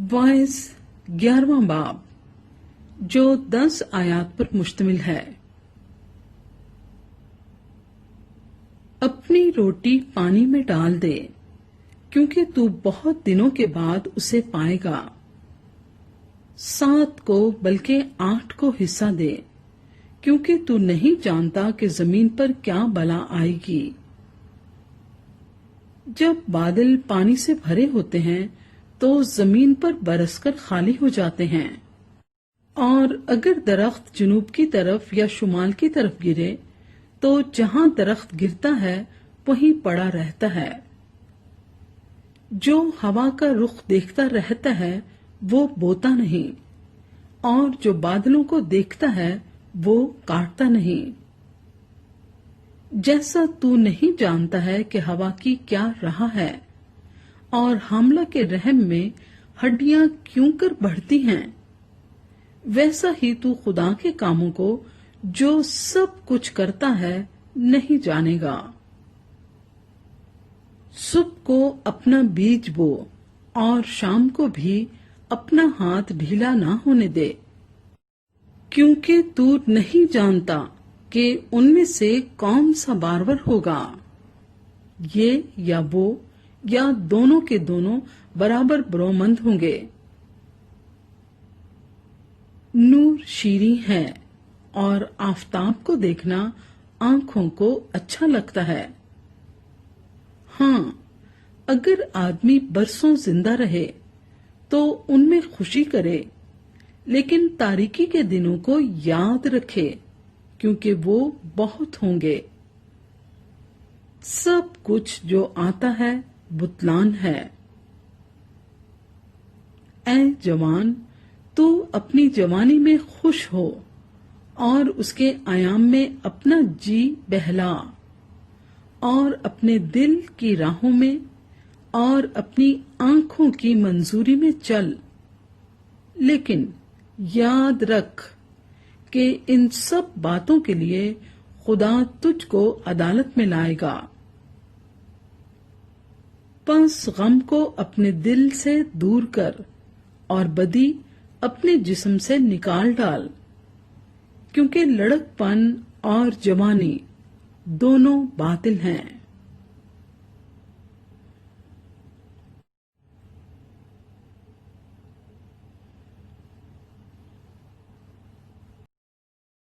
Vice 11वां बाब जो 10 आयात पर मुश्तमिल है। अपनी रोटी पानी में डाल दे, क्योंकि तू बहुत दिनों के बाद उसे पाएगा। 7 को बल्कि 8 को हिस्सा दे, क्योंकि तू नहीं जानता कि जमीन पर क्या बला आएगी। जब बादल पानी से भरे होते हैं तो जमीन पर बरसकर खाली हो जाते हैं, और अगर दरख्त जुनूब की तरफ या शुमाल की तरफ गिरे तो जहां दरख्त गिरता है वहीं पड़ा रहता है। जो हवा का रुख देखता रहता है वो बोता नहीं, और जो बादलों को देखता है वो काटता नहीं। जैसा तू नहीं जानता है कि हवा की क्या राह है और हामला के रहम में हड्डियां क्यों कर बढ़ती हैं, वैसा ही तू खुदा के कामों को जो सब कुछ करता है नहीं जानेगा। सुबह को अपना बीज बो और शाम को भी अपना हाथ ढीला ना होने दे, क्योंकि तू नहीं जानता कि उनमें से कौन सा बारवर होगा, ये या वो या दोनों के दोनों बराबर बरोमंद होंगे। नूर शीरीं है और आफताब को देखना आंखों को अच्छा लगता है। हाँ, अगर आदमी बरसों जिंदा रहे तो उनमें खुशी करे, लेकिन तारीकी के दिनों को याद रखे, क्योंकि वो बहुत होंगे। सब कुछ जो आता है बुतलान है। ऐ जवान, तू अपनी जवानी में खुश हो और उसके आयाम में अपना जी बहला, और अपने दिल की राहों में और अपनी आंखों की मंजूरी में चल। लेकिन याद रख कि इन सब बातों के लिए खुदा तुझको अदालत में लाएगा। बस गम को अपने दिल से दूर कर और बदी अपने जिस्म से निकाल डाल, क्योंकि लड़कपन और जवानी दोनों बातिल हैं।